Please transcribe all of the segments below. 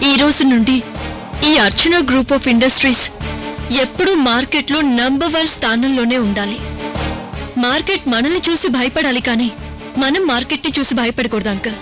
ఈ రోజు నుండి ఈ అర్చన గ్రూప్ ఆఫ్ ఇండస్ట్రీస్ ఎప్పుడూ మార్కెట్లో నంబర్ 1 స్థానంలోనే ఉండాలి. మార్కెట్ మనల్ని చూసి భయపడాలి, కానీ మనం మార్కెట్ని చూసి భయపడకూడదు అంకుల్.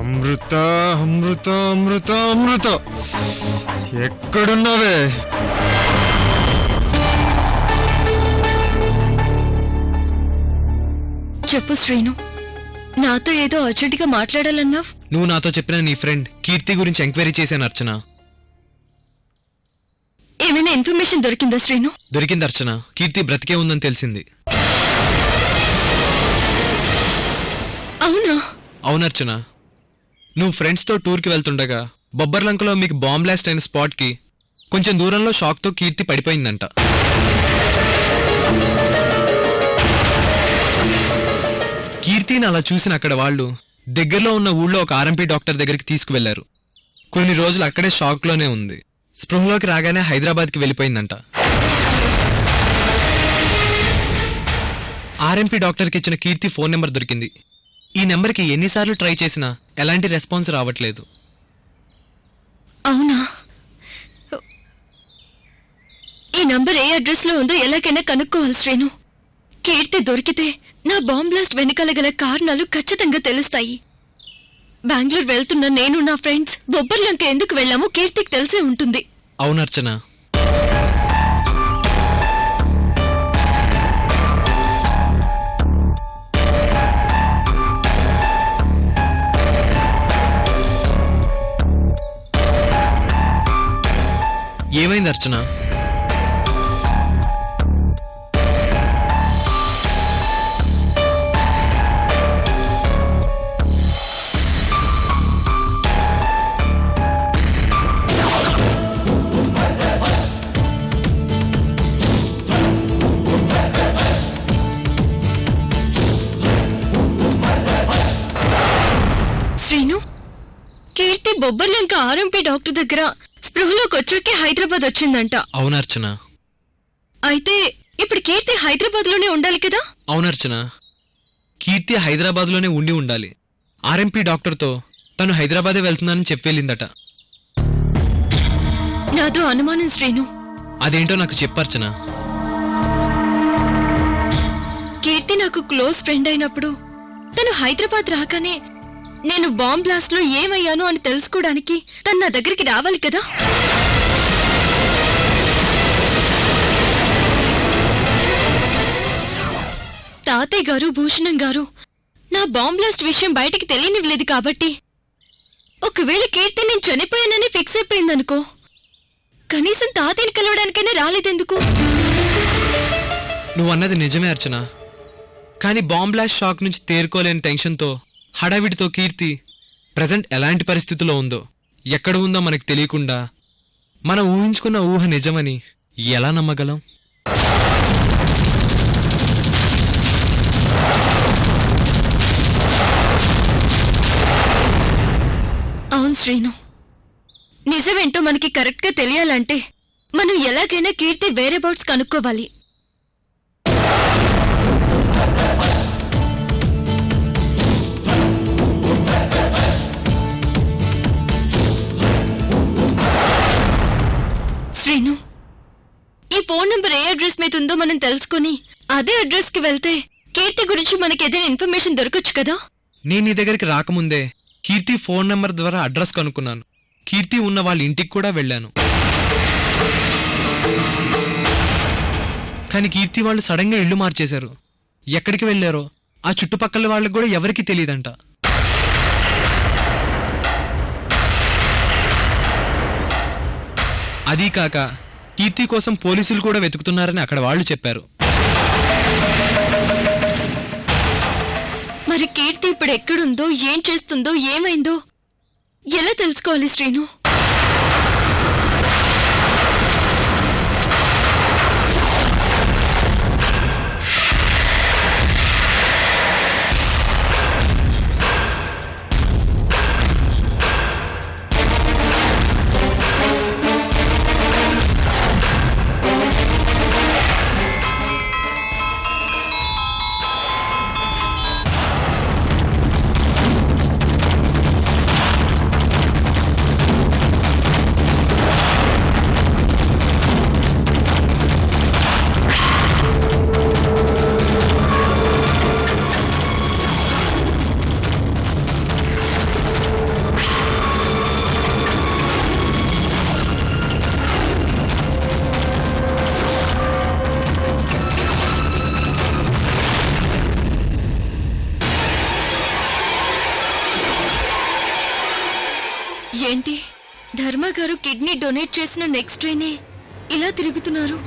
అమృత అమృత అమృత అమృత అమృత ఎక్కడున్నావే? చెప్పు శ్రీను, నాతో ఏదో అర్జెంటుగా మాట్లాడాలన్నావు. నువ్వు నాతో చెప్పిన నీ ఫ్రెండ్ కీర్తి గురించి ఎంక్వైరీ చేశాను అర్చన. ఏమైనా ఇన్ఫర్మేషన్ దొరికిందా శ్రీను? దొరికింది అర్చన. కీర్తి బ్రతికే ఉందని తెలిసింది. అవునా? అవునర్చన. నువ్వు ఫ్రెండ్స్తో టూర్కి వెళ్తుండగా బొబ్బర్లంకలో మీకు బాంబ్ బ్లాస్ట్ అయిన స్పాట్కి కొంచెం దూరంలో షాక్తో కీర్తి పడిపోయిందంట. కీర్తిని అలా చూసిన అక్కడ వాళ్ళు దగ్గరలో ఉన్న ఊళ్ళో ఒక ఆర్ఎంపీ డాక్టర్ దగ్గరికి తీసుకువెళ్లారు. కొన్ని రోజులు అక్కడే షాక్లోనే ఉంది. స్పృహలోకి రాగానే హైదరాబాద్కి వెళ్ళిపోయిందంట. ఆర్ఎంపీ డాక్టర్కి ఇచ్చిన కీర్తి ఫోన్ నెంబర్ దొరికింది. ఈ నెంబర్కి ఎన్నిసార్లు ట్రై చేసినా ఎలాంటి రెస్పాన్స్ రావట్లేదు. అవునా? ఈ నంబర్ ఏ అడ్రస్ లో ఉందో ఎలాగైనా కనుక్కోవాలి శ్రీను. కీర్తి దొరికితే నా బాంబ్ బ్లాస్ట్ వెనకాల గల కారణాలు ఖచ్చితంగా తెలుస్తాయి. బెంగళూరు వెళ్తున్న నేను, నా ఫ్రెండ్స్ బొబ్బర్లంక ఎందుకు వెళ్ళామో కీర్తికి తెలిసే ఉంటుంది. అవునర్చన. ఏమైంది అర్చన? శ్రీను, కీర్తి బొబ్బర్లంక ఆర్ఎంపీ డాక్టర్ దగ్గర స్పృహలోకి వచ్చాకే హైదరాబాద్ వచ్చిందంట. అవునర్చన. అయితే ఇప్పుడు కీర్తి హైదరాబాద్ లోనే ఉండాలి కదా? అవునర్చన. కీర్తి హైదరాబాద్ లోనే ఉండి ఉండాలి. ఆర్ఎంపీ డాక్టర్తో తను హైదరాబాదే వెళ్తుందని చెప్పెళ్ళిందట. నాదో అనుమానం శ్రీను. అదేంటో నాకు చెప్పర్చన. కీర్తి నాకు క్లోజ్ ఫ్రెండ్ అయినప్పుడు తను హైదరాబాద్ రాగానే నేను బాంబ్ బ్లాస్ట్ లో ఏమయ్యాను అని తెలుసుకోవడానికి తను నా దగ్గరికి రావాలి కదా. తాతయ్య గారు, భూషణం గారు నా బాంబ్ బ్లాస్ట్ విషయం బయటికి తెలియనివ్వలేదు కాబట్టి ఒకవేళ కీర్తి నేను చనిపోయానని ఫిక్స్ అయిపోయిందనుకో, కనీసం తాతయ్యని కలవడానికైనా రాలేదెందుకు? నువ్వన్నది నిజమే అర్చన. కానీ బాంబ్ బ్లాస్ట్ షాక్ నుంచి తేరుకోలేని టెన్షన్తో, హడావిడితో కీర్తి ప్రజెంట్ ఎలాంటి పరిస్థితిలో ఉందో, ఎక్కడ ఉందో మనకు తెలియకుండా మనం ఊహించుకున్న ఊహ నిజమని ఎలా నమ్మగలం? అవును శ్రీను, నిజమేంటో మనకి కరెక్ట్ గా తెలియాలంటే మనం ఎలాగైనా కీర్తి వేరే బౌట్స్ కనుక్కోవాలి. శ్రీను, ఈ ఫోన్ నంబర్ ఏ అడ్రస్ మీద ఉందో మనం తెలుసుకుని అదే అడ్రస్ కి వెళ్తే కీర్తి గురించి మనకి ఏదైనా ఇన్ఫర్మేషన్ దొరకచ్చు కదా. నేను నీ దగ్గరికి రాకముందే కీర్తి ఫోన్ నెంబర్ ద్వారా అడ్రస్ కనుక్కున్నాను. కీర్తి ఉన్న వాళ్ళ ఇంటికి కూడా వెళ్ళాను. కానీ కీర్తి వాళ్ళు సడన్గా ఇల్లు మార్చేశారు. ఎక్కడికి వెళ్ళారో ఆ చుట్టుపక్కల వాళ్ళకి కూడా ఎవరికీ తెలియదంట. అదీ కాక కీర్తి కోసం పోలీసులు కూడా వెతుకుతున్నారని అక్కడ వాళ్ళు చెప్పారు. మరి కీర్తి ఇప్పుడు ఎక్కడుందో, ఏం చేస్తుందో, ఏమైందో ఎలా తెలుసుకోవాలి శ్రీను? ఏంటి, ధర్మ గారు కిడ్నీ డొనేట్ చేసిన నెక్స్ట్ డేనే ఇలా తిరుగుతున్నారు?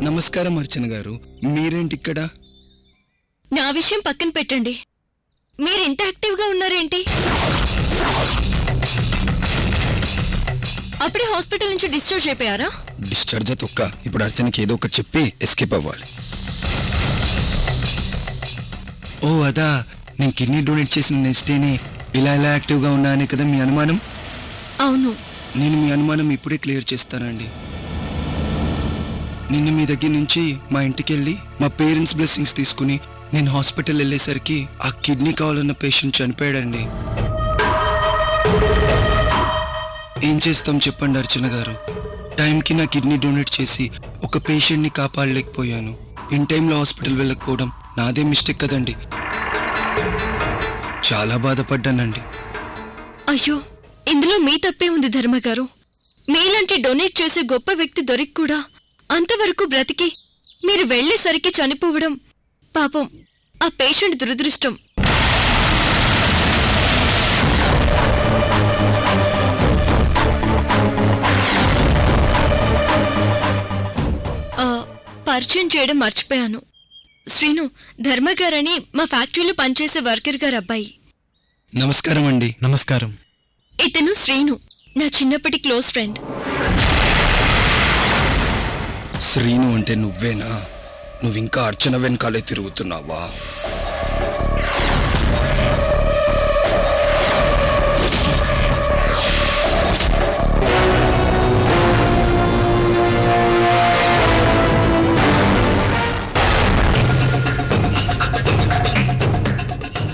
నమస్కారం అర్చన గారు, మీరేంటి ఇక్కడ? నా విషయం పక్కన పెట్టండి, మీరు ఇంత యాక్టివ్ గా ఉన్నారేంటి? అప్పుడే హాస్పిటల్ నుంచి డిశ్చార్జ్ అయిపోయారా? డిశ్చార్జ్ తొక్క. ఇప్పుడు అర్చనకి ఏదో ఒకటి చెప్పి ఎస్కేప్ అవ్వాలి. ఓ అదా, నేను కిడ్నీ డొనేట్ చేసిన నెక్స్ట్ డేనే ఇలా యాక్టివ్ గా ఉన్నా అనే కదా మీ అనుమానం? అవును. నేను మీ అనుమానం ఇప్పుడే క్లియర్ చేస్తానండి. నిన్న మీ దగ్గర నుంచి మా ఇంటికి వెళ్ళి మా పేరెంట్స్ బ్లెస్సింగ్స్ తీసుకుని నేను హాస్పిటల్ వెళ్ళేసరికి ఆ కిడ్నీ కావాలన్న పేషెంట్ చనిపోయాడండి. ఏం చేస్తాం చెప్పండి అర్చన గారు? టైంకి నా కిడ్నీ డొనేట్ చేసి ఒక పేషెంట్ని కాపాడలేకపోయాను. ఇన్ టైంలో హాస్పిటల్ వెళ్ళకపోవడం నాదే మిస్టేక్ కదండి. చాలా బాధపడ్డానండి. అయ్యో, ఇందులో మీ తప్పే ఉంది ధర్మ గారు. మీలాంటి డొనేట్ చేసే గొప్ప వ్యక్తి దొరికి కూడా అంతవరకు బ్రతికి మీరు వెళ్లేసరికి చనిపోవడం పాపం ఆ పేషెంట్ దురదృష్టం. పరిచయం చేయడం మర్చిపోయాను. శ్రీను, ధర్మగారని మా ఫ్యాక్టరీలో పనిచేసే వర్కర్ గారు అబ్బాయి. నమస్కారం అండి. నమస్కారం. ఇతను శ్రీను, నా చిన్నప్పటి క్లోజ్ ఫ్రెండ్. శ్రీను అంటే నువ్వేనా? నువ్వింకా అర్చన వెనకాలే తిరుగుతున్నావా?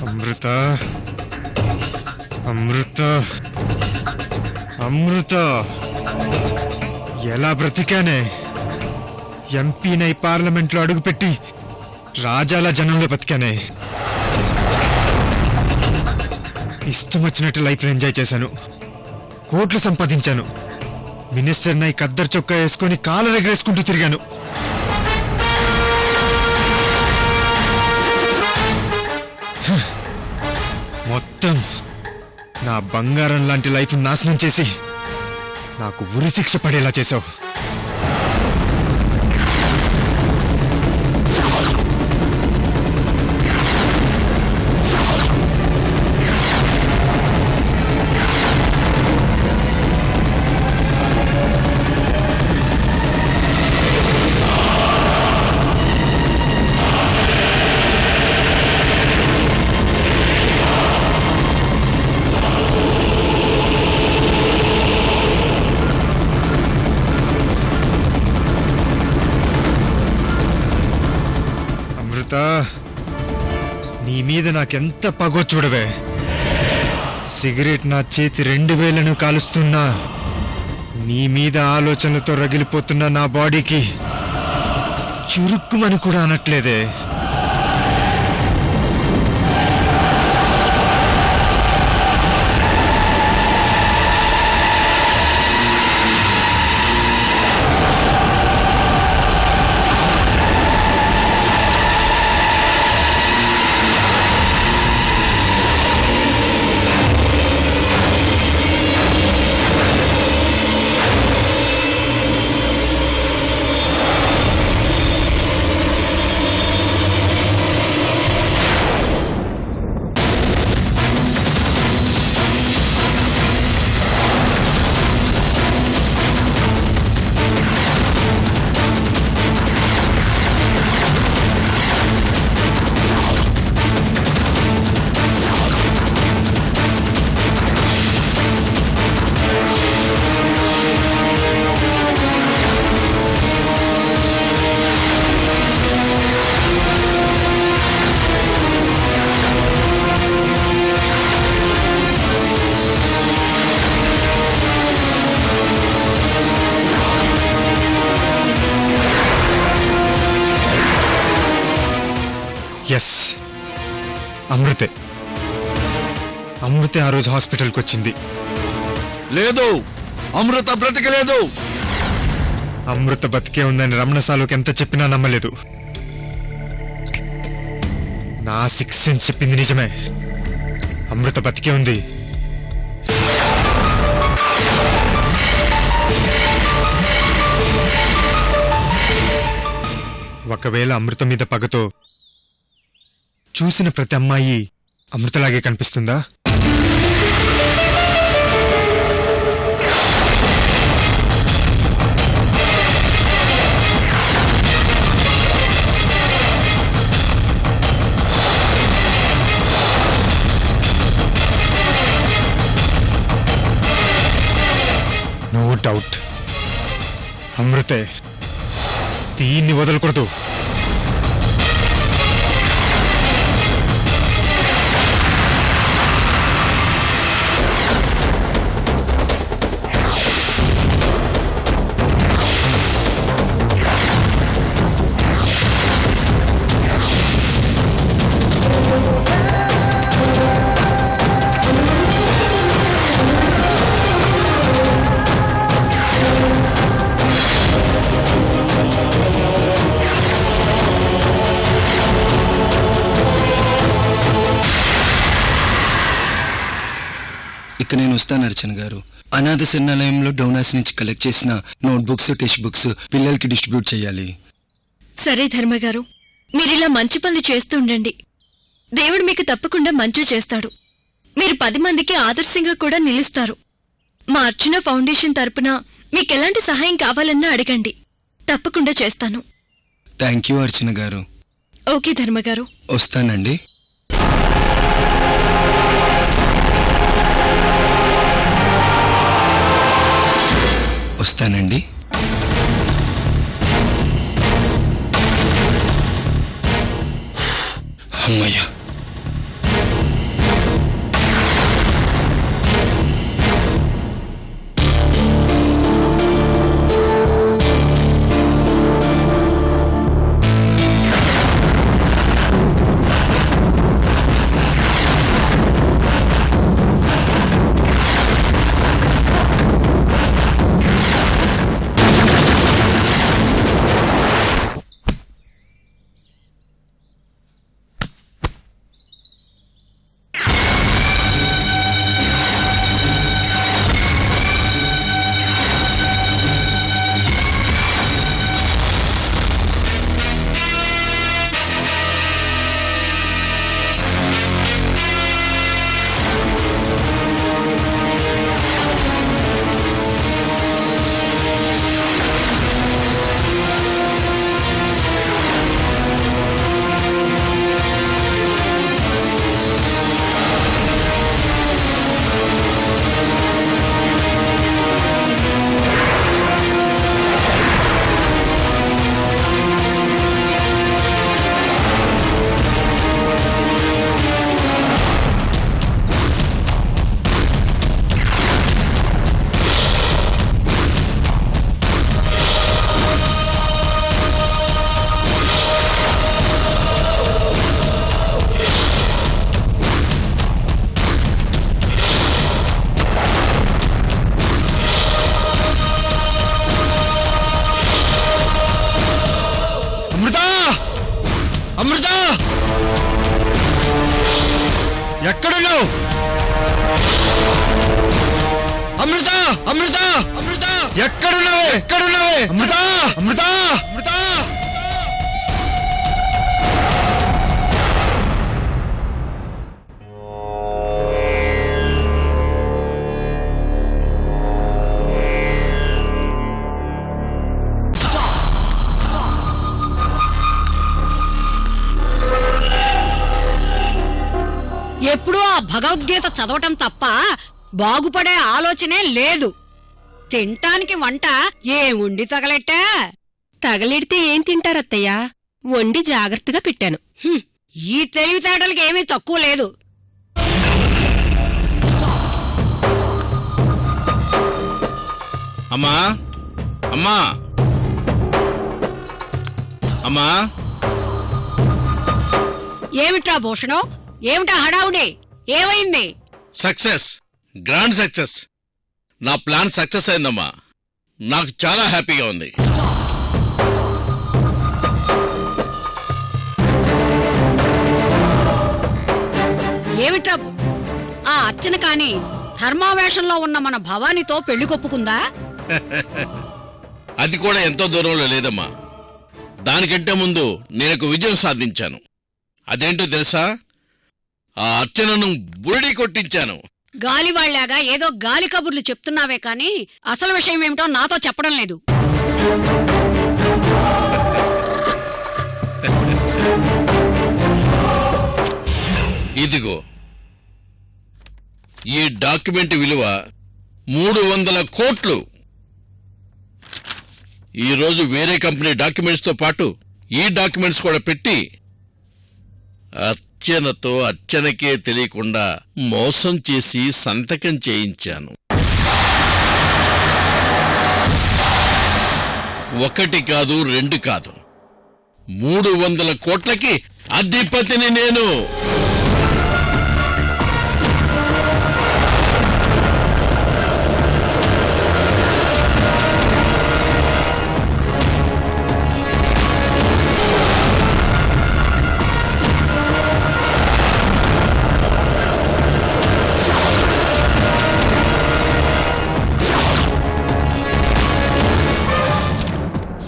అమృత అమృత అమృత ఎలా బ్రతికానే ఎంపీనై పార్లమెంట్లో అడుగుపెట్టి రాజాల జనంలో బతికానే ఇష్టం వచ్చినట్టు లైఫ్ ఎంజాయ్ చేశాను కోట్లు సంపాదించాను మినిస్టర్ నై కద్దరు చొక్కా వేసుకొని కాలర్ ఎగరేసుకుంటూ తిరిగాను మొత్తం నా బంగారం లాంటి లైఫ్ నాశనం చేసి నాకు ఉరి శిక్ష పడేలా చేశావు నీ మీద నాకెంత పగో చూడవే సిగరెట్ నా చేతి 2000 కాలుస్తున్నా నీ మీద ఆలోచనలతో రగిలిపోతున్న నా బాడీకి చురుక్కుమని కూడా అనట్లేదే ఎస్ అమృతే ఆ రోజు హాస్పిటల్కి వచ్చింది లేదు అమృత బ్రతకలేదు అమృత బతికే ఉందని రమణసాలోకి ఎంత చెప్పినా నమ్మలేదు నా 6 సెన్స్ చెప్పింది నిజమే అమృత బతికే ఉంది ఒకవేళ అమృత మీద పగతో చూసిన ప్రతి అమ్మాయి అమృతలాగే కనిపిస్తుందా నో డౌట్ అమృతే దీన్ని వదలకూడదు ఇక నేను వస్తాను అర్చన గారు అనాథ శరణాలయంలో డోనాస్ నుంచి కలెక్ట్ చేసిన నోట్బుక్స్ టెక్స్ట్ బుక్స్ పిల్లలకి డిస్ట్రిబ్యూట్ చేయాలి సరే ధర్మగారు మీరిలా మంచి పనులు చేస్తూ ఉండండి దేవుడు మీకు తప్పకుండా మంచి చేస్తాడు మీరు 10 మందికి ఆదర్శంగా కూడా నిలుస్తారు మా అర్చన ఫౌండేషన్ తరపున మీకెలాంటి సహాయం కావాలన్నా అడగండి తప్పకుండా చేస్తాను థ్యాంక్ యూ అర్చన గారు ఓకే ధర్మగారు వస్తానండి వస్తానండి. అమ్మయ్యా. అమృత, ఎక్కడున్నావు? అమృత, అమృత, అమృత, ఎక్కడున్నావే? ఎక్కడున్నావే? అమృత, అమృత, అమృత. ఎప్పుడూ ఆ భగవద్గీత చదవటం తప్ప బాగుపడే ఆలోచనే లేదు. తింటానికి వంట ఏముండి తగలెట్టా? తగలెడితే ఏం తింటారత్తయ్యా? వండి జాగ్రత్తగా పెట్టాను. ఈ తెలివితేటలకి ఏమీ తక్కువ లేదు. అమ్మా, అమ్మా, అమ్మా. ఏమిట్రా భూషణం? ఏమిటా హడావుడి? ఏమైంది? Success, grand success. నా ప్లాన్ సక్సెస్ అయిందమ్మా. నాకు చాలా హ్యాపీగా ఉంది. ఏమిట్రా ఆ అర్చన కాని ధర్మావేశంలో ఉన్న మన భవానీతో పెళ్లి కొప్పుకుందా? అది కూడా ఎంతో దూరంలో లేదమ్మా. దానికంటే ముందు నేను విజయం సాధించాను. అదేంటో తెలుసా? ఆ అర్చనను బురిడి కొట్టించాను. గాలివాళ్లాగా ఏదో గాలి కబుర్లు చెప్తున్నావే కాని అసలు విషయం ఏమిటో నాతో చెప్పడం లేదు. ఇదిగో ఈ డాక్యుమెంట్ విలువ 300 కోట్లు. ఈరోజు వేరే కంపెనీ డాక్యుమెంట్స్ తో పాటు ఈ డాక్యుమెంట్స్ కూడా పెట్టి అర్చనతో అర్చనకే తెలియకుండా మోసం చేసి సంతకం చేయించాను. 1 కాదు 2 కాదు, 300 కోట్లకి అధిపతిని నేను.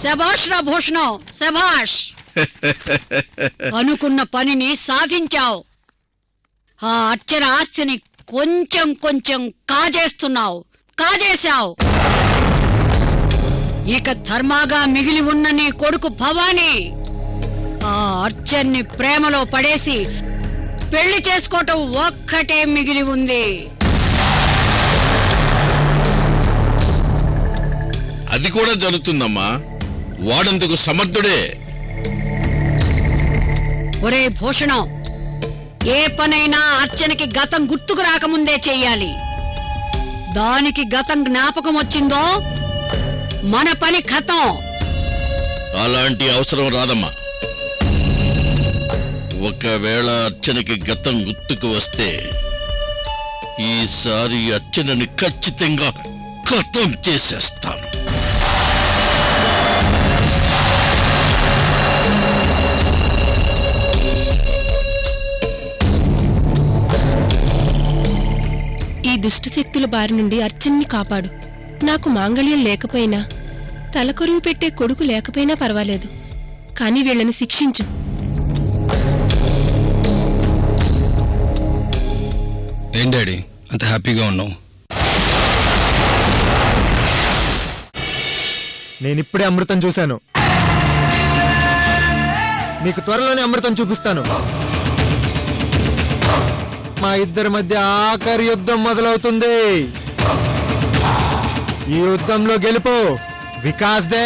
శభాష్ రా భూషణం, శభాష్. అనుకున్న పనిని సాధించావు. ఆ అర్చన ఆస్తిని కొంచెం కొంచెం కాజేశావు. ఇక ధర్మాగా మిగిలి ఉన్న నీ కొడుకు భవానీ ఆ అర్చన్ని ప్రేమలో పడేసి పెళ్లి చేసుకోవటం ఒక్కటే మిగిలి ఉంది. అది కూడా జరుగుతుందమ్మా. వాడందుకు సమర్థుడే. ఒరే భూషణం, ఏ పనైనా అర్చనకి గతం గుర్తుకు రాకముందే చెయ్యాలి. దానికి గతం జ్ఞాపకం వచ్చిందో మన పని ఖతం. అలాంటి అవసరం రాదమ్మా. ఒకవేళ అర్చనకి గతం గుర్తుకు వస్తే ఈసారి అర్చనని ఖచ్చితంగా ఖతం చేసేస్తాను. ఈ దుష్టశక్తుల బారి నుండి అర్చన్ని కాపాడు. నాకు మాంగళ్యం లేకపోయినా, తలకొరువు పెట్టే కొడుకు లేకపోయినా పర్వాలేదు, కానీ వీళ్ళని శిక్షించు. ఏం డాడీ అంత హ్యాపీగా ఉన్నావు? నేనిప్పుడే అమృతం చూశాను. మీకు త్వరలోనే అమృతం చూపిస్తాను. మా ఇద్దరి మధ్య ఆఖరి యుద్ధం మొదలవుతుంది. ఈ యుద్ధంలో గెలుపు వికాస్ దే.